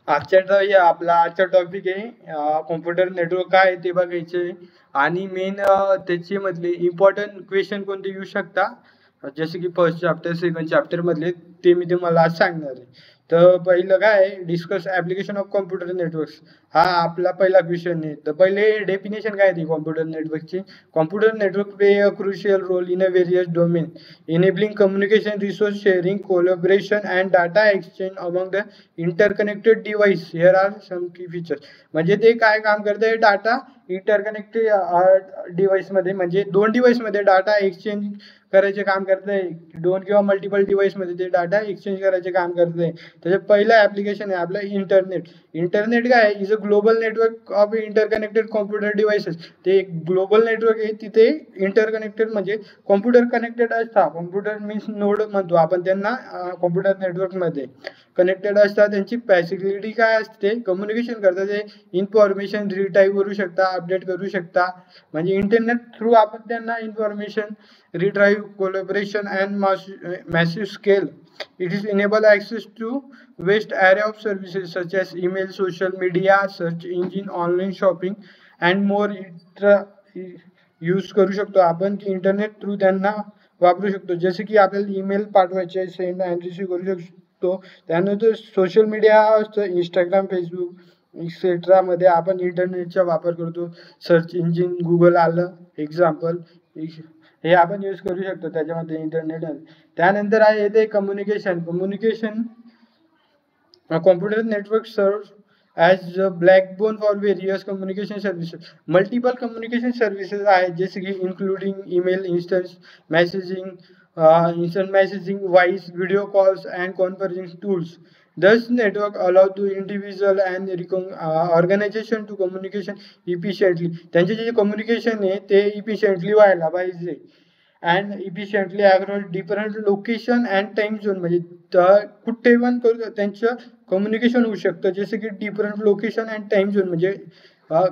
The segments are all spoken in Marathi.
आजचा टॉपिक आहे कॉम्प्युटर नेटवर्क काय आहे ते बघायचे आणि मेन त्याचे मधले इम्पॉर्टंट क्वेश्चन कोणते येऊ शकता जसे की फर्स्ट चॅप्टर सेकंड चॅप्टर मधले ते मी तुम्हाला आज सांगणार आहे. तर पहिलं काय आहे discuss application of computer networks. हा आपला पहिला क्वेश्चन आहे. तर पहिले डेफिनेशन काय आहे कॉम्प्युटर नेटवर्कची. Computer network play a crucial role in a various domain enabling communication, resource sharing, collaboration and data exchange among the interconnected device. Here are some key features. म्हणजे ते काय काम करते डाटा इंटरकनेक्टेड डिव्हाइस मध्ये म्हणजे दोन डिव्हाइस मध्ये डाटा एक्सचेंज करायचे काम करते. दोन किंवा मल्टिपल डिव्हाइस मध्ये ते डाटा एक्सचेंज करायचे काम करते. त्याचं पहिलं ऍप्लिकेशन आहे आपलं इंटरनेट. इंटरनेट काय आहे is a global network of interconnected computer devices. ते एक ग्लोबल नेटवर्क आहे तिथे इंटरकनेक्टेड म्हणजे कॉम्प्युटर कनेक्टेड असतात. कॉम्प्युटर मीन्स नोड म्हणतो आपण त्यांना कॉम्प्युटर नेटवर्क मध्ये कनेक्टेड असतात. त्यांची फॅसिलिटी काय असते कम्युनिकेशन करतात ते इन्फॉर्मेशन रिटाईप करू शकता अपडेट करू शकता. म्हणजे इंटरनेट थ्रू आपण त्यांना information retrieve collaboration and massive scale. It is enable access to vast array of services such as email, social media, search engine, online shopping and more. Use करू शकतो आपण की इंटरनेट थ्रू त्यांना वापरू शकतो. जसे की आपल्याला ईमेल पाठवायचे सेंड अँड रिसीव्ह करू शकतो. त्यानंतर सोशल मीडिया असतं इंस्टाग्राम फेसबुक एक्सेट्रा मध्ये आपण इंटरनेटचा वापर करतो. सर्च इंजिन गुगल आलं एक्झाम्पल हे आपण यूज करू शकतो त्याच्यामध्ये इंटरनेट. त्यानंतर आहे येते communication. Computer network serve as a backbone for various communication services. Multiple communication services आहेत जसे की including email, instant messaging, voice, video calls and conferencing tools. Thus network allow to individual and organization to communication efficiently. त्यांचे जे कम्युनिकेशन आहे ते इफिशियंटली व्हायला पाहिजे and efficiently across different location and time zone. म्हणजे कुठे पण त्यांचं कम्युनिकेशन होऊ शकतं जसे की different location and time zone म्हणजे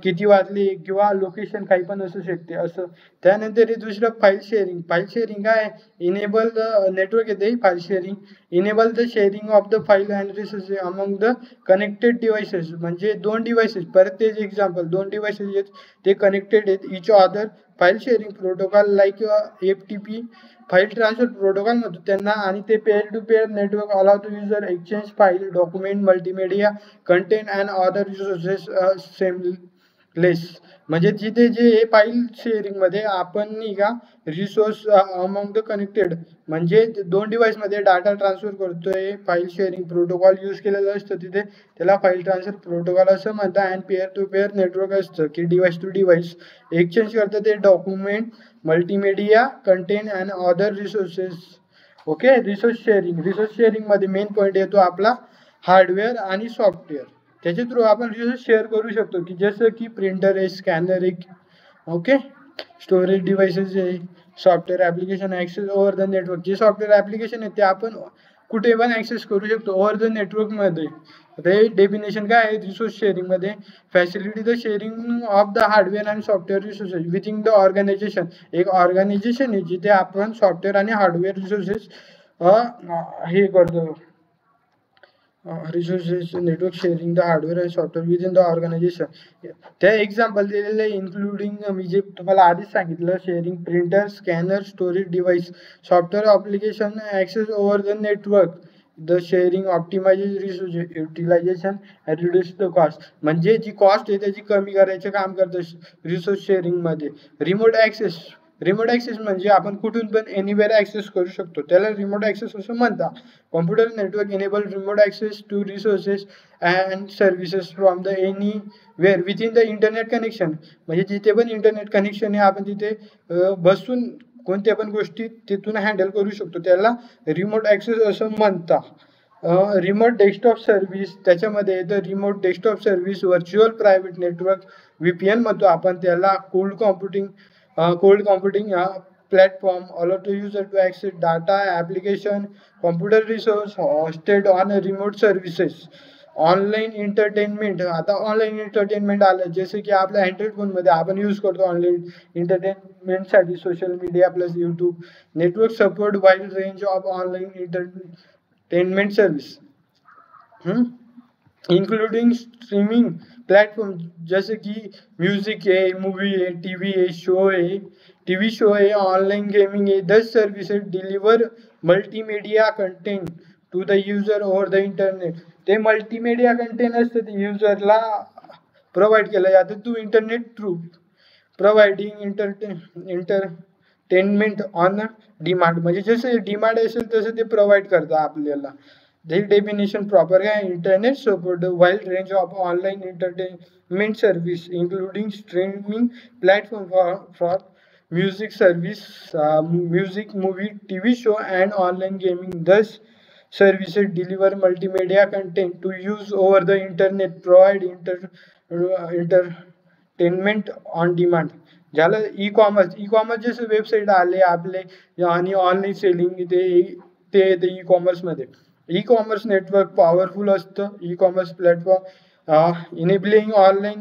किती वाजले किंवा लोकेशन काही पण असू शकते असं. त्यानंतर हे दुसरं फाईल शेअरिंग. फाईल शेअरिंग काय इनेबल द नेटवर्क येते file sharing enable the sharing of the file and resources among the connected devices. म्हणजे दोन डिव्हाइसेस परत तेच एक्झाम्पल दोन डिव्हाइसेस आहेत ते कनेक्टेड आहेत each other. File sharing protocol like FTP file transfer protocol म्हणतो त्यांना. आणि ते peer to peer network allow to user exchange file document multimedia content and other resources seamless. म्हणजे जिथे जे फाईल शेअरिंग मध्ये आपण नाही का रिसोर्स अमंग द कनेक्टेड म्हणजे दोन डिव्हाइस मध्ये डाटा ट्रान्सफर करतोय फाईल शेअरिंग प्रोटोकॉल यूज केलेलं असतं तिथे त्याला फाईल ट्रान्सफर प्रोटोकॉल असं म्हणतात. And peer to peer network असतं की डिव्हाइस टू डिव्हाइस एक्सचेंज करतं ते document multimedia content and other resources. Okay. Resource sharing मध्ये मेन पॉईंट येतो आपला हार्डवेअर आणि सॉफ्टवेअर. त्याच्या थ्रू आपण रिसोर्स शेअर करू शकतो की जसं की प्रिंटर आहे स्कॅनर आहे. ओके. स्टोरेज डिव्हाइसेस आहे software application access over the network. जे सॉफ्टवेअर ऍप्लिकेशन आहे ते आपण कुठे पण ऍक्सेस करू शकतो ओव्हर द नेटवर्क मध्ये. ते डेफिनेशन काय आहे रिसोर्स शेअरिंग मध्ये facility the sharing of the hardware and software resources within the organization. एक ऑर्गनायझेशन आहे जिथे आपण सॉफ्टवेअर आणि हार्डवेअर रिसोर्सेस हे करतो. Resources network sharing the hardware and software within the organization. त्या एक्झाम्पल दिलेले इन्क्लुडिंग मी जे तुम्हाला आधीच सांगितलं sharing printer scanner storage device software application access over the network. The sharing optimize resource utilization and reduce the cost. म्हणजे जी कॉस्ट आहे त्याची कमी करायचं काम करतं रिसोर्स शेअरिंग मध्ये. रिमोट ॲक्सेस म्हणजे आपण कुठून पण एनिवेअर ॲक्सेस करू शकतो त्याला रिमोट ॲक्सेस असं म्हणतात. Computer network enable remote access to resources and services from the anywhere within the internet connection. म्हणजे जिथे पण इंटरनेट कनेक्शन आहे आपण तिथे बसून कोणत्या पण गोष्टी तिथून हँडल करू शकतो त्याला रिमोट ॲक्सेस असं म्हणतात. रिमोट डेस्कटॉप सर्व्हिस त्याच्यामध्ये येतं remote desktop service virtual private network VPN म्हणतो आपण त्याला. cold computing platform allow to user to access data application computer resource hosted on remote services. Online entertainment. आता ऑनलाईन एंटरटेनमेंट आलं जसे की आपल्या अँड्रॉइड फोन मध्ये आपण यूज करतो ऑनलाईन एंटरटेनमेंटसाठी social media plus YouTube. Network support wide range of online entertainment service. Including streaming platform जसे की म्युझिक आहे, मूवी आहे, टीव्ही शो आहे, ऑनलाईन गेमिंग आहे. These services deliver multimedia content to the user over the internet. ते मल्टीमीडिया कंटेंट असतं ते युजरला प्रोव्हाइड केलं जातं to internet through providing entertainment on demand. म्हणजे जसं डिमांड असेल तसं ते प्रोव्हाइड करतं आपल्याला. This definition proper internet support a wide range of online entertainment service, including streaming platform for music service, music, movie, TV show, and online gaming. Thus, services deliver multimedia content to use over the internet, provide entertainment on demand. झालं ई कॉमर्स जसे वेबसाईट आले आपले आणि ऑनलाईन सेलिंग ते ई कॉमर्समध्ये. ई कॉमर्स नेटवर्क पॉवरफुल असतं. E commerce platform enabling online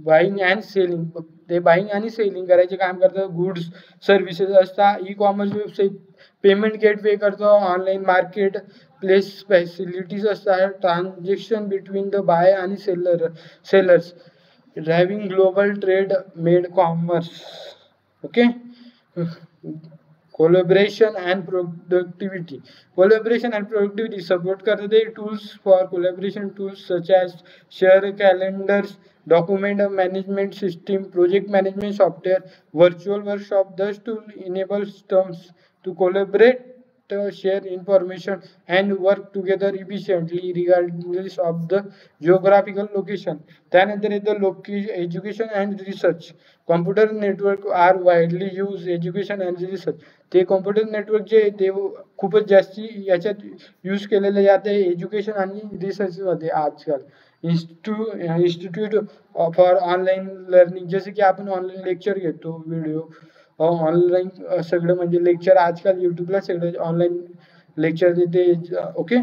buying and selling. ते बाईंग आणि सेलिंग करायचे काम करतं. गुड्स सर्व्हिसेस असतात. E commerce website payment gateway करतो. ऑनलाईन मार्केट प्लेस फॅसिलिटीज असतात. ट्रान्झॅक्शन बिटवीन द बाय आणि sellers driving global trade made commerce. Okay. Collaboration and productivity. Collaboration and productivity support करते. Tools for collaboration tools such as share calendars, document management system, project management software, virtual workshop. Thus tool enables terms to collaborate, share information and work together efficiently regardless of the geographical location. त्यानंतर येतं education and research. Computer network are widely used education and research. ते कॉम्प्युटर नेटवर्क जे आहे ते खूपच जास्ती याच्यात यूज केलेले जाते एज्युकेशन आणि रिसर्चमध्ये आजकाल. Institute for online learning. जसे की आपण ऑनलाईन लेक्चर घेतो, व्हिडिओ ऑनलाईन सगळं म्हणजे लेक्चर आजकाल यूट्यूबला सगळं ऑनलाईन लेक्चर देते. ओके.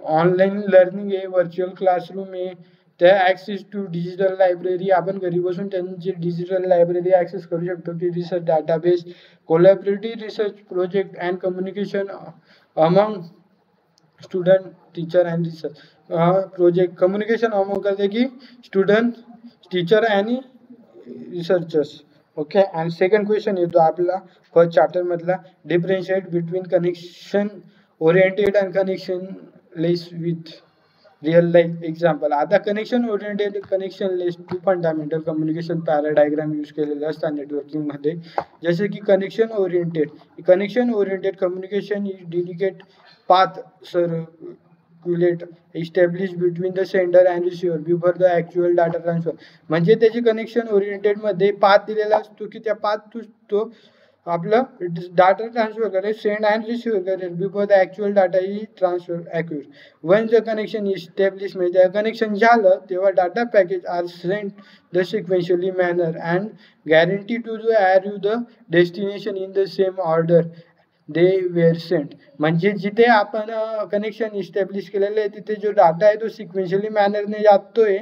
ऑनलाईन लर्निंग आहे, व्हर्च्युअल क्लासरूम आहे. त्या ॲक्सेस टू डिजिटल लायब्ररी. आपण घरी बसून त्यांची डिजिटल लायब्ररी ॲक्सेस करू शकतो. की research database, collaborative research project and communication among student, teacher and research project. Communication among करते की स्टुडंट, टीचर आणि researchers. Okay. And second question येतो आपला फर्स्ट चॅप्टरमधला. Differentiate between connection oriented and connectionless with real life example. आता connection oriented, connectionless two fundamental communication paradigm use केलेले असतात नेटवर्किंगमध्ये. जसे की connection oriented communication is dedicate path circulate establish between the sender and receiver before the actual data transfer. म्हणजे त्याची कनेक्शन ओरिएंटेडमध्ये पाथ दिलेला असतो की त्या पाथ तो आपलं डाटा ट्रान्सफर करेल, सेंड अँड रिसिव्ह करेल before the actual data is transfer occur. One the connection is establish म्हणजे कनेक्शन झालं तेव्हा data package are sent the sequentially manner and guarantee to the arrive the destination in the same order they were sent. म्हणजे जिथे आपण कनेक्शन इस्टॅब्लिश केलेलं आहे तिथे जो डाटा आहे तो सिक्वेन्शियली मॅनरने जातोय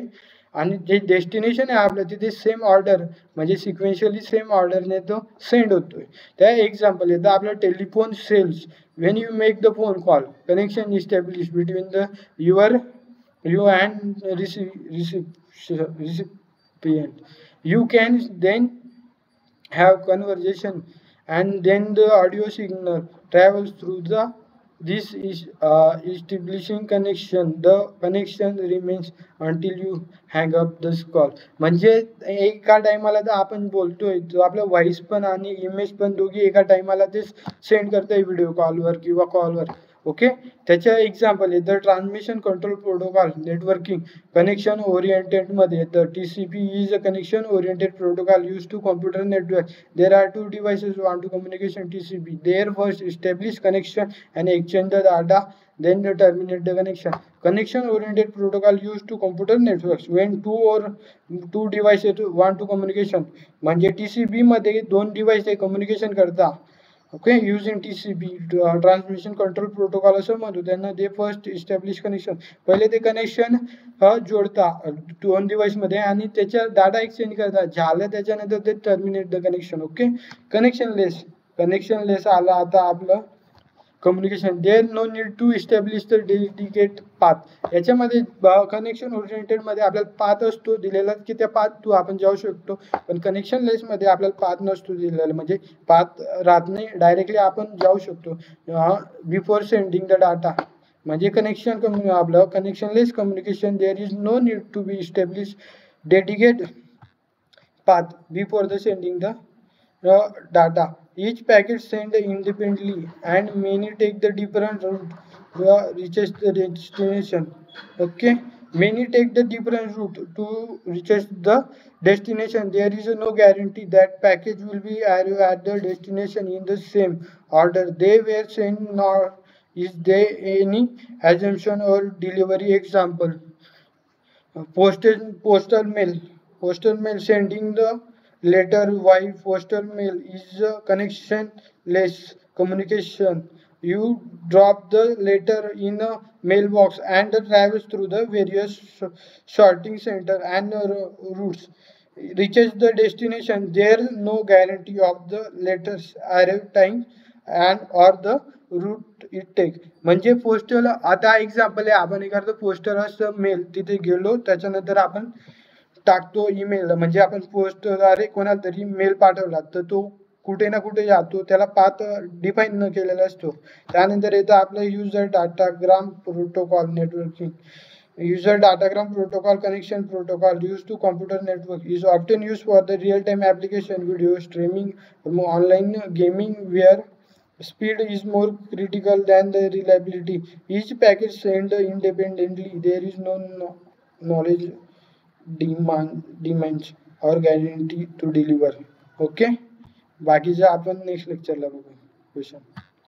आणि जे डेस्टिनेशन आहे आपलं तिथे सेम ऑर्डर म्हणजे सिक्वेन्शियली सेम ऑर्डरने तो सेंड होतोय. त्या एक्झाम्पल येतं आपलं telephone sales. When you make the phone call connection establish between the you and recipient. You can then have conversation and then the audio signal travels through this is establishing connection. The connection remains until you hang up this call. म्हणजे एका टायमाला तर आपण बोलतोय तो आपला व्हॉइस पण आणि इमेज पण दोघी एका टायमाला ते सेंड करतोय व्हिडिओ कॉलवर किंवा कॉलवर. ओके. त्याच्या एक्झाम्पल आहे the transmission control protocol networking connection ओरिएंटेडमध्ये येतं. TCP is a connection oriented protocol use to computer network. There are two devices want to communication TCP. There first establish connection and exchange the data, then they terminate the connection. Connection oriented protocol used to computer networks when two devices want to communication. म्हणजे TCP मध्ये दोन डिव्हाइस कम्युनिकेशन करता. Okay. Using TCP transmission control protocol असं म्हणतो त्यांना. दे फर्स्ट इस्टॅब्लिश कनेक्शन. पहिले ते कनेक्शन जोडता दोन डिव्हाइसमध्ये आणि त्याच्या डाटा एक्सचेंज करतात. झालं त्याच्यानंतर ते terminate the connection. Okay. Connectionless आला आता आपलं communication. There no need to establish the dedicate path. याच्यामध्ये कनेक्शन ओरिएंटेड मध्ये आपल्याला पाथ असतो दिलेला की त्या पाथ टू आपण जाऊ शकतो, पण कनेक्शन लेस मध्ये आपल्याला पाथ नसतो दिलेला, म्हणजे पाथ राहत नाही, डायरेक्टली आपण जाऊ शकतो बिफोर सेंडिंग द डाटा. म्हणजे कनेक्शन आपलं connectionless communication, there is no need to be establish dedicate path before the sending the data. Each packet sent independently and many take the different route reaches the destination. Okay, many take the different route to reaches the destination. There is no guarantee that package will be arrive at the destination in the same order they were sent, nor is there any assumption or delivery. Example, postal mail. Postal mail sending the letter via postal mail is a connectionless communication. You drop the letter in a mailbox and it travels through the various sorting center and routes, reaches the destination. There is no guarantee of the letter's arrive time and or the route it take. म्हणजे पोस्टल आता एक्झाम्पल आहे, आपण एखादं पोस्टर असं मेल तिथे गेलो, त्याच्यानंतर आपण टाकतो ईमेल, म्हणजे आपण पोस्टद्वारे कोणाला तरी मेल पाठवला तर तो कुठे ना कुठे जातो, त्याला पाथ डिफाईन न केलेला असतो. त्यानंतर येतं आपलं user datagram protocol networking. User datagram protocol connection protocol used to computer network is often used for the real-time application, video streaming, online gaming, where speed is more critical than the reliability. Each packet sent independently. There is no knowledge demands or guarantee to deliver. Okay, बाकीचे आपण नेक्स्ट लेक्चरला बघू क्वेश्चन.